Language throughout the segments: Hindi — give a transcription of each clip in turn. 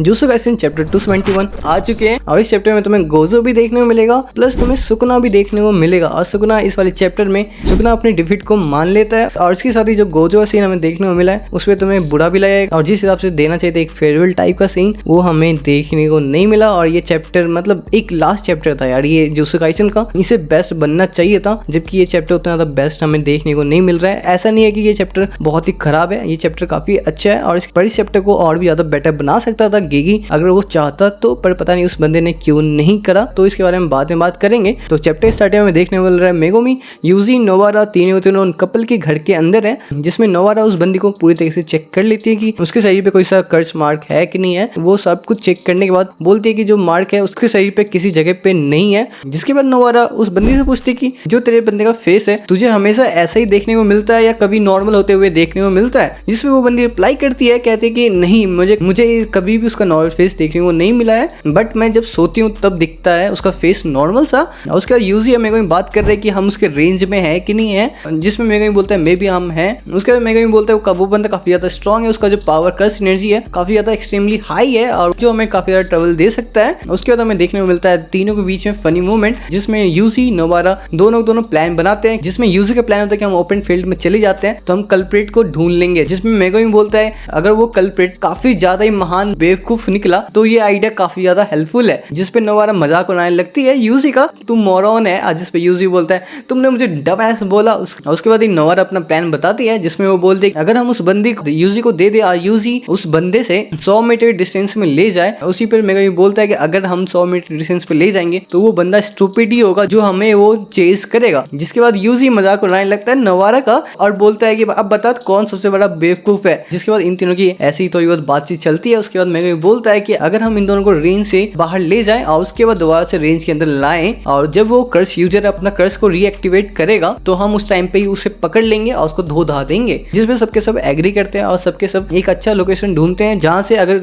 जुजुत्सु काइसेन चैप्टर 271 आ चुके हैं और इस चैप्टर में तुम्हें गोजो भी देखने को मिलेगा प्लस तुम्हें सुकुना भी देखने को मिलेगा। और सुकुना इस वाले चैप्टर में सुकुना अपनी डिफीट को मान लेता है और इसके साथ ही जो गोजो का सीन हमें देखने को मिला है उसमें तुम्हें बुरा भी लगेगा और जिस हिसाब से देना चाहिए था एक फेयरवेल टाइप का सीन वो हमें देखने को नहीं मिला। और ये चैप्टर मतलब एक लास्ट चैप्टर था यार ये जुजुत्सु काइसेन का, इसे बेस्ट बनना चाहिए था जबकि ये चैप्टर उतना ज्यादा बेस्ट हमें देखने को नहीं मिल रहा है। ऐसा नहीं है कि ये चैप्टर बहुत ही खराब है, ये चैप्टर काफी अच्छा है और इस चैप्टर को और भी ज्यादा बेटर बना सकता था गेगी अगर वो चाहता तो, पर पता नहीं उस बंदे ने क्यों नहीं करा, तो इसके बारे में बाद में बात करेंगे। तो चैप्टर स्टार्टिंग में देखने को मिल रहा है मेगुमी, यूजी, नोवारा तीनों उन कपल के घर के अंदर है जिसमें नोवारा उस बंदी को पूरी तरीके से चेक कर लेती है कि उसके शरीर पे कोई सा कर्स मार्क है कि नहीं है। वो सब कुछ चेक करने के बाद बोलती है कि जो मार्क है उसके शरीर पे किसी जगह पे नहीं है। जिसके बाद नोवारा उस बंदी से पूछती है कि जो तेरे बंदे का फेस है तुझे हमेशा ऐसा ही देखने को मिलता है या कभी नॉर्मल होते हुए देखने को मिलता है, जिसमें वो बंदी रिप्लाई करती है, कहती है कि नहीं मुझे कभी भी उसका नॉर्मल फेस देखने को नहीं मिला है, बट मैं जब सोती हूँ तब दिखता है उसका फेस नॉर्मल सा। और उसके बाद यूजी मेगुमी बात कर रहे हैं कि हम उसके रेंज में है कि नहीं है, जिसमें मेगुमी बोलता है मे भी हम हैं। उसके बाद मेगुमी बोलता है वो बंदा काफी ज्यादा स्ट्रॉन्ग है, उसका जो पावर कर्स एनर्जी है काफी ज्यादा एक्सट्रीमली हाई है और जो हमें काफी ज्यादा ट्रबल दे सकता है। उसके बाद हमें देखने को मिलता है तीनों के बीच में फनी मूवमेंट जिसमें यूजी नोवारा दोनों प्लान बनाते हैं, जिसमें यूजी का प्लान होता है कि हम ओपन फील्ड में चले जाते हैं तो हम कल्प्रेट को ढूंढ लेंगे, जिसमें मेगुमी बोलता है अगर वो कल्प्रेट काफी ज्यादा ही महान बेवकूफ निकला तो ये आइडिया काफी ज्यादा हेल्पफुल है। जिसपे नोवारा मजाक उड़ाने लगती है यूजी का, तुम मोरॉन है, जिसपे यूजी बोलता है तुमने मुझे डम ऐस बोला। उसके बाद नोवारा अपना प्लान बताती है जिसमें वो बोलती है अगर हम उस बंदी को यूजी को दे दे और यूजी उस बंदे से 100 मीटर डिस्टेंस में ले जाए। उसी पर मेगुमी बोलता है कि अगर हम 100 मीटर डिस्टेंस पे ले जाएंगे तो वो बंदा स्टूपिड ही होगा जो हमें वो चेज करेगा। जिसके बाद यूजी मजाक उड़ाने लगता है नोवारा का और बोलता है कि अब बता कौन सबसे बड़ा बेवकूफ है। जिसके बाद इन तीनों की ऐसी थोड़ी बहुत बातचीत चलती है। उसके बाद मेगुमी बोलता है कि अगर हम इन दोनों को रेंज से बाहर ले जाएं और उसके बाद दोबारा से रेंज के अंदर लाएं और जब वो कर्स यूजर अपना कर्स को रीएक्टिवेट करेगा तो हम उस टाइम पे ही उसे पकड़ लेंगे और उसको धो धा देंगे। जिसमें सबके सब एग्री करते हैं और सबके सब एक अच्छा लोकेशन ढूंढते हैं जहां से अगर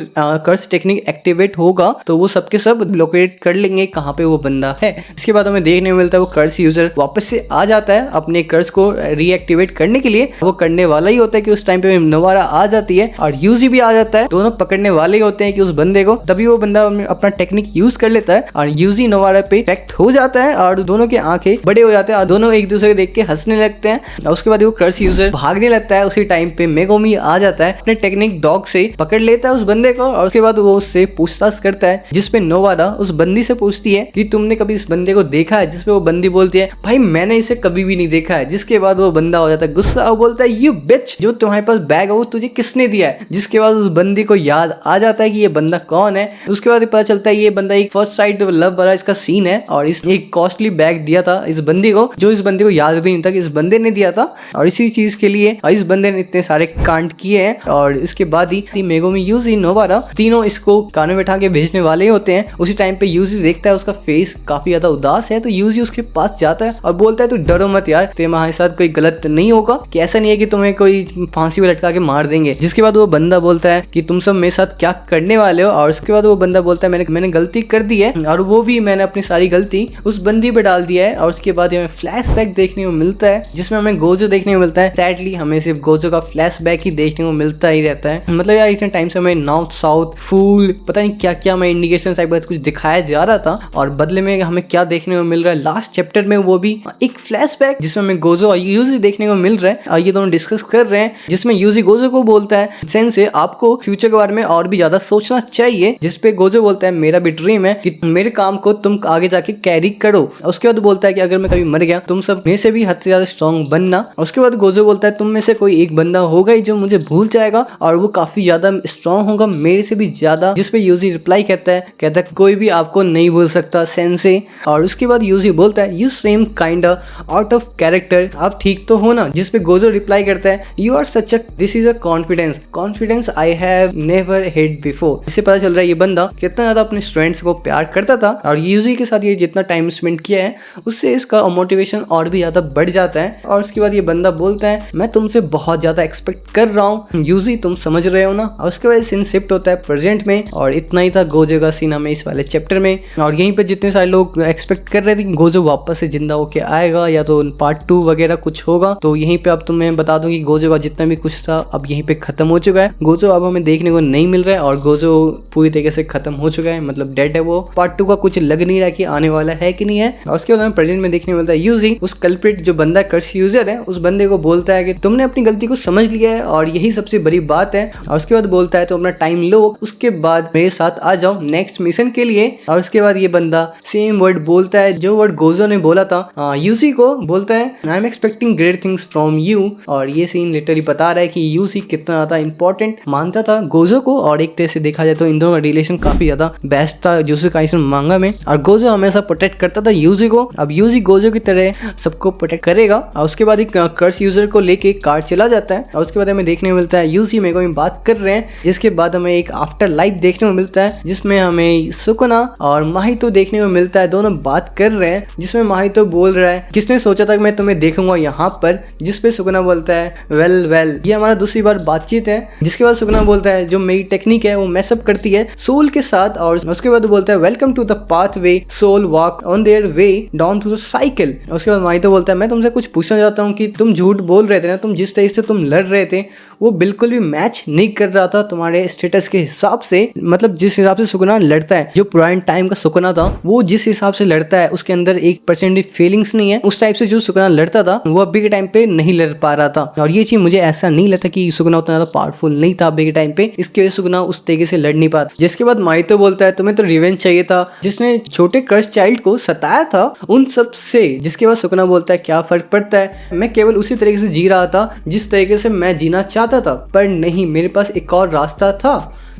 कर्स टेक्निक एक्टिवेट होगा तो वो सबके सब लोकेट कर लेंगे कहाँ पे वो बंदा है। इसके बाद हमें देखने को मिलता है वो कर्स यूजर वापस से आ जाता है अपने कर्स को रीएक्टिवेट करने के लिए। वो करने वाला ही होता है कि उस टाइम पे नोवारा आ जाती है और यूजी भी आ जाता है, दोनों पकड़ने वाले ही होते हैं कि उस बंदे को। तभी वो बंदा अपना टेक्निक यूज कर लेता है और यूजी नोवारा पे इफेक्ट हो जाता है और दोनों के आंखें बड़े हो जाते हैं और दोनों एक दूसरे को देख के हंसने लगते हैं। और उसके बाद वो कर्स यूजर भागने लगता है। उसी टाइम पे मेगुमी आ जाता है, अपने टेक्निक डॉग से पकड़ लेता है उस बंदे को और उसके बाद वो उससे पूछताछ करता है जिसपे नोवारा उस बंदी से पूछती है कि तुमने कभी इस बंदे को देखा है, जिसपे वो बंदी बोलती है भाई मैंने इसे कभी भी नहीं देखा है। जिसके बाद वो बंदा हो जाता है गुस्सा और बोलता है यू बिच, जो तुम्हारे पास बैग है वो तुझे किसने दिया है। जिसके बाद उस बंदी को याद आ जाता है कि ये बंदा कौन है। उसके बाद पता चलता है ये बंदा एक फर्स्ट साइड लव वाला इसका सीन है और इस एक कॉस्टली बैग दिया था इस बंदी को, जो इस बंदी को याद भी नहीं था कि इस बंदे ने दिया था और इसी चीज के लिए इस बंदे ने इतने सारे कांड किए हैं। और इसके बाद ही मेगुमी, यूजी, नोवारा तीनों इसको कान में बैठा के भेजने वाले ही होते हैं। उसी टाइम पे यूजी देखता है उसका फेस काफी ज्यादा उदास है तो यूजी उसके पास जाता है और बोलता है तू डरो मत यार, तुम्हारे साथ कोई गलत नहीं होगा, कि ऐसा नहीं है कि तुम्हें कोई फांसी पे लटका के मार देंगे। जिसके बाद वो बंदा बोलता है कि तुम सब मेरे साथ क्या करने वाले हो। और उसके बाद वो बंदा बोलता है मैंने गलती कर दी है और वो भी मैंने अपनी सारी गलती उस बंदी पे डाल दिया है। और उसके बाद हमें फ्लैशबैक देखने को मिलता है जिसमें हमें गोजो देखने को मिलता है। सैडली हमें सिर्फ गोजो का फ्लैशबैक ही देखने को मिलता ही रहता है। मतलब यार इतने टाइम से हमें नॉर्थ साउथ फूल पता नहीं क्या क्या हमें इंडिकेशन टाइप का कुछ दिखाया जा रहा था और बदले में हमें क्या देखने को मिल रहा है लास्ट चैप्टर में, वो भी एक फ्लैशबैक जिसमें हमें गोजो और यूजी देखने को मिल रहा है। और ये दोनों डिस्कस कर रहे हैं जिसमें यूजी गोजो को बोलता है सेंसे आपको फ्यूचर के बारे में और भी ज्यादा सोचना चाहिए। जिसपे गोजो बोलता है मेरा भी ड्रीम है कि मेरे काम को तुम आगे जाके कैरी करो। उसके बाद बोलता है कि अगर मैं कभी मर गया तुम सब मेरे से भी हद से ज्यादा स्ट्रॉन्ग बनना। उसके बाद गोजो बोलता है तुम में से कोई एक बंदा होगा ही जो मुझे भूल जाएगा और वो काफी ज्यादा स्ट्रॉन्ग होगा मेरे से भी ज्यादा। जिसपे यूजी रिप्लाई कहता है कोई भी आपको नहीं भूल सकता सेंसे। और उसके बाद यूजी बोलता है you same kind out of character, आप ठीक तो हो ना। जिसपे गोजो रिप्लाई करता है you are such a this is a confidence I have never had before. इससे पता चल रहा है ये बंदा कितना ज्यादा अपने स्टूडेंट्स को प्यार करता था और यूजी के साथ ये जितना टाइम स्पेंड किया है उससे इसका मोटिवेशन और भी ज्यादा बढ़ जाता है। और उसके बाद ये बंदा बोलता है मैं तुमसे बहुत ज्यादा एक्सपेक्ट कर रहा हूँ यूजी, तुम समझ रहे हो ना। और उसके बाद सीन शिफ्ट होता है प्रेजेंट में और इतना ही था गोजो का सीन हमें इस वाले चैप्टर में। और यहीं पे जितने सारे लोग एक्सपेक्ट कर रहे थे गोजो वापस से जिंदा होके आएगा या तो पार्ट 2 वगैरह कुछ होगा, तो यहीं पे अब तुम्हें बता दूं कि गोजो का जितना भी कुछ था अब यहीं पे खत्म हो चुका है। गोजो अब हमें देखने को नहीं मिल रहा है और और गोजो पूरी तरीके से खत्म हो चुका है, मतलब डेड है वो। पार्ट 2 का कुछ लग नहीं रहा कि आने वाला है कि नहीं है। और उसके बाद हमें प्रेजेंट में देखने मिलता है यूजी, उस कल्प्रिट जो बंदा कर्स यूजर है, उस बंदे को बोलता है कि तुमने अपनी गलती को समझ लिया है और यही सबसे बड़ी बात है। और उसके बाद बोलता है तो अपना टाइम लो, उसके बाद मेरे साथ आ जाओ नेक्स्ट मिशन के लिए। और उसके बाद ये बंदा सेम वर्ड बोलता है जो वर्ड गोजो ने बोला था यूसी को, बोलता है I am expecting great things from you. और ये सीन लिटरली बता रहा है कि यूसी कितना ज्यादा इंपॉर्टेंट मानता था गोजो को। और एक तरह से देखा जाए तो इन दोनों का रिलेशन काफी ज्यादा बेस्ट था जुजुत्सु काइसन मांगा में। और गोजो हमेशा प्रोटेक्ट करता था यूजी को। अब यूजी गोजो की तरह सबको प्रोटेक्ट करेगा। और उसके बाद एक कर्स यूजर को लेके कार चला जाता है। और उसके बाद हमें देखने को मिलता है यूजी मेगो में बात कर रहे हैं, जिसके बाद हमें एक आफ्टर लाइफ देखने को मिलता है जिसमें हमें सुकुना और माहितो देखने को मिलता है। दोनों बात कर रहे हैं जिसमें माहितो बोल रहा है किसने सोचा था कि मैं तुम्हें देखूंगा यहाँ पर, जिसपे सुकुना बोलता है वेल। ये हमारा दूसरी बार बातचीत है। जिसके बाद सुकुना बोलता है जो मेरी टेक्निक है वो मैसअप करती है सोल के साथ। और उसके बाद बोलता है welcome to the pathway soul walk on their way down to the cycle. उसके बाद माहितो बोलता है मैं तुमसे कुछ पूछना चाहता हूँ कि तुम झूठ बोल रहे थे ना, तुम जिस तरीके से तुम लड़ रहे थे वो बिल्कुल भी मैच नहीं कर रहा था तुम्हारे स्टेटस के हिसाब से। मतलब जिस हिसाब से सुकुना लड़ता है, जो पुराने टाइम का सुकुना था वो जिस हिसाब से लड़ता है उसके अंदर 1% भी फीलिंग्स नहीं है। उस टाइप से जो सुकुना लड़ता था वो अभी के टाइम पे नहीं लड़ पा रहा था। और ये चीज मुझे ऐसा नहीं लगता कि सुकुना उतना ज्यादा पावरफुल नहीं था अभी के टाइम पे, इसकी वजह से सुकुना उस तरीके से लड़ नहीं पाता। जिसके बाद माहितो बोलता है तुम्हें तो रिवेंज चाहिए था जिसने छोटे कर्स चाइल्ड को सताया था उन सब से। जिसके बाद सुकुना बोलता है क्या फर्क पड़ता है, मैं केवल उसी तरीके से जी रहा था जिस तरीके से मैं जीना चाहता था, पर नहीं मेरे पास एक और रास्ता था।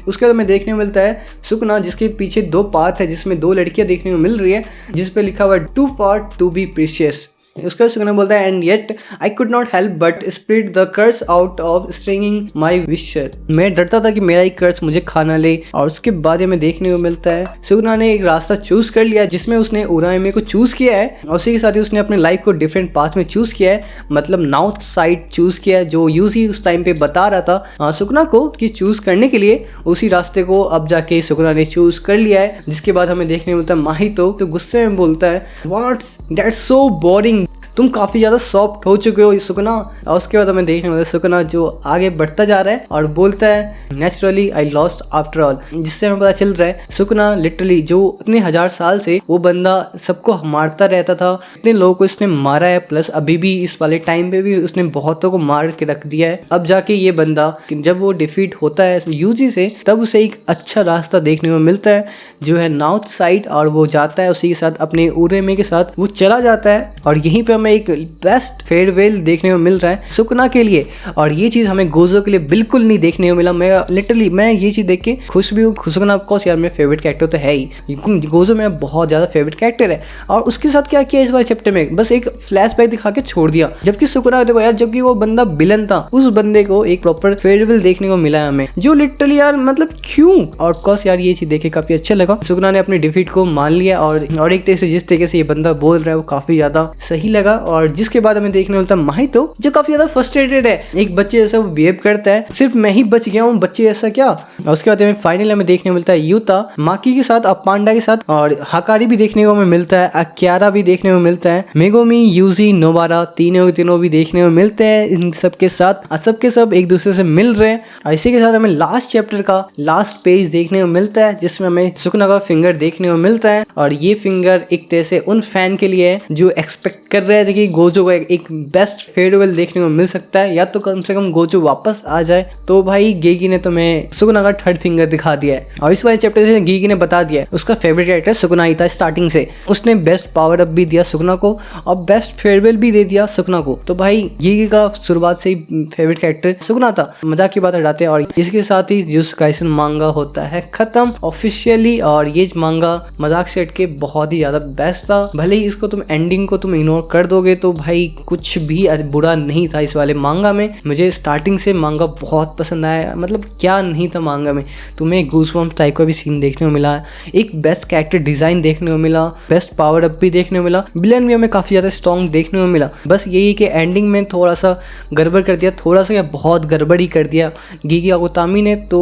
उसके बाद हमें देखने को मिलता है सुकुना जिसके पीछे 2 पाथ है जिसमें 2 लड़कियां देखने को मिल रही है जिस पे लिखा हुआ है too far to be precious. उसके बाद सुकुना बोलता है and yet I could not help but spirit the curse out of stringing my wisher. मैं डरता था कि मेरा ही कर्स मुझे खाना ले। और उसके बाद हमें देखने को मिलता है सुकुना ने एक रास्ता चूज कर लिया जिसमें उसने उराइमे को चूज किया है। और उसी के साथ ही उसने अपने लाइफ को डिफरेंट पाथ में चूज किया है, मतलब नॉर्थ साइड चूज किया है जो यूजी उस टाइम पे बता रहा था सुकुना को कि चूज करने के लिए। उसी रास्ते को अब जाके सुकुना ने चूज कर लिया है। जिसके बाद हमें देखने को मिलता है माहितो तो गुस्से में बोलता है व्हाट्स दैट्स सो बोरिंग, तुम काफी ज्यादा सॉफ्ट हो चुके हो सुकुना। और उसके बाद हमें देखने मिलता है सुकुना जो आगे बढ़ता जा रहा है और बोलता है naturally I lost after all. जिससे हमें पता चल रहा है सुकुना लिटरली जो इतने 1000 साल से वो बंदा सबको मारता रहता था, इतने लोगों को इसने मारा है, प्लस अभी भी इस वाले टाइम पे भी उसने बहुतों को मार के रख दिया है। अब जाके ये बंदा जब वो डिफीट होता है यूजी से तब उसे एक अच्छा रास्ता देखने को मिलता है जो है नॉर्थ साइड। और वो जाता है उसी के साथ अपने उरेमे के साथ वो चला जाता है। और यहीं पे एक बेस्ट फेयरवेल देखने को मिल रहा है सुकुना के लिए। और ये चीज हमें गोजो के लिए बिल्कुल नहीं देखने को मिला। मैं ये चीज देख के खुश भी हूँ। सुकुना ऑफकोर्स यार मेरा फेवरेट कैरेक्टर तो है ही, गोजो मेरा बहुत ज्यादा फेवरेट कैरेक्टर है। और उसके साथ क्या किया इस बार चैप्टर में, बस एक फ्लैशबैक दिखा के छोड़ दिया। जबकि सुकुना देखो यार, जबकि वो बंदा विलन था, उस बंदे को एक प्रॉपर फेयरवेल देखने को मिला है हमें, जो लिटरली यार मतलब क्यों। और ऑफकोर्स यार ये चीज देखे काफी अच्छा लगा। सुकुना ने अपनी डिफीट को मान लिया और एक तरह से जिस तरीके से ये बंदा बोल रहा है वो काफी ज्यादा सही लगा। और जिसके बाद हमें देखने मिलता है माहितो जो काफी ज्यादा फ्रस्ट्रेटेड है, एक बच्चे जैसा वो बिहेव करता है, सिर्फ मैं ही बच गया हूँ बच्चे जैसा क्या। और उसके बाद फाइनल हमें देखने मिलता है यूता माकी के साथ, अपांडा के साथ, और हाकारी भी देखने को हमें मिलता है, अक्यारा भी देखने को मिलता है, मेगोमी, यूजी, नोबारा तीनों भी देखने को मिलते हैं। इन सबके साथ सबके सब एक दूसरे से मिल रहे हैं। और इसी के साथ हमें लास्ट चैप्टर का लास्ट पेज देखने को मिलता है जिसमें हमें सुकुना का फिंगर देखने को मिलता है। और ये फिंगर एक तरह से उन फैन के लिए है जो एक्सपेक्ट कर रहे थे कि गोजो को एक बेस्ट फेयरवेल देखने को मिल सकता है, या तो कम से कम गोजो वापस आ जाए। तो भाई गेगी ने तुम्हें सुकुना का 3rd फिंगर दिखा दिया है। और इस वाले चैप्टर से गेगी ने बता दिया है उसका फेवरेट कैरेक्टर सुकुना ही था स्टार्टिंग से। उसने बेस्ट पावर अप भी दिया सुकुना को और बेस्ट फेयरवेल भी दे दिया सुकुना को। तो भाई गेगी का शुरुआत से ही फेवरेट कैरेक्टर सुकुना था। मजाक की बात हटाते हैं। और इसके साथ ही जुजुत्सु काइसन मांगा होता है खत्म ऑफिशियली। और ये मांगा मजाक से हट के बहुत ही ज्यादा बेस्ट था। भले ही इसको तुम एंडिंग को तुम इग्नोर कर दोगे तो भाई कुछ भी बुरा नहीं था इस वाले मांगा में। मुझे स्टार्टिंग से मांगा बहुत पसंद आया। मतलब क्या नहीं था मांगा में, तुम्हें गूज़बम्प्स टाइप का भी सीन देखने को मिला, एक बेस्ट कैरेक्टर डिजाइन देखने को मिला, बेस्ट पावर अप भी देखने को मिला, विलन भी हमें काफी ज्यादा स्ट्रॉन्ग देखने को मिला। बस यही कि एंडिंग में थोड़ा सा गड़बड़ कर दिया, थोड़ा सा या बहुत गड़बड़ ही कर दिया गिगी अगुतामी ने। तो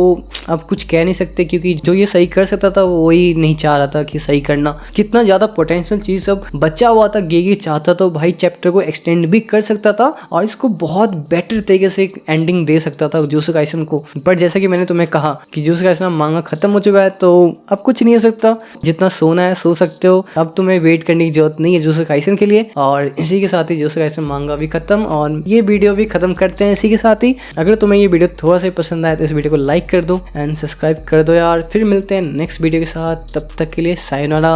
अब कुछ कह नहीं सकते क्योंकि जो ये सही कर सकता था वो वही नहीं चाह रहा था कि सही करना। कितना ज्यादा पोटेंशियल चीज सब बचा हुआ था गिगी चाहता तो भाई चैप्टर को एक्सटेंड भी कर सकता था और इसको बहुत बेटर तरीके से एक एंडिंग दे सकता था जुजुत्सु काइसन को। पर जैसा कि मैंने तुम्हें कहा कि जुजुत्सु काइसन मांगा खत्म हो चुका है, तो अब कुछ नहीं हो सकता। जितना सोना है सो सकते हो, अब तुम्हें वेट करने की जरूरत नहीं है जुजुत्सु काइसन के लिए। और इसी के साथ ही जुजुत्सु काइसन मांगा भी खत्म और ये वीडियो भी खत्म करते हैं इसी के साथ ही। अगर तुम्हें ये वीडियो थोड़ा सा पसंद आया तो इस वीडियो को लाइक कर दो एंड सब्सक्राइब कर दो यार। फिर मिलते हैं नेक्स्ट वीडियो के साथ, तब तक के लिए सायोनारा।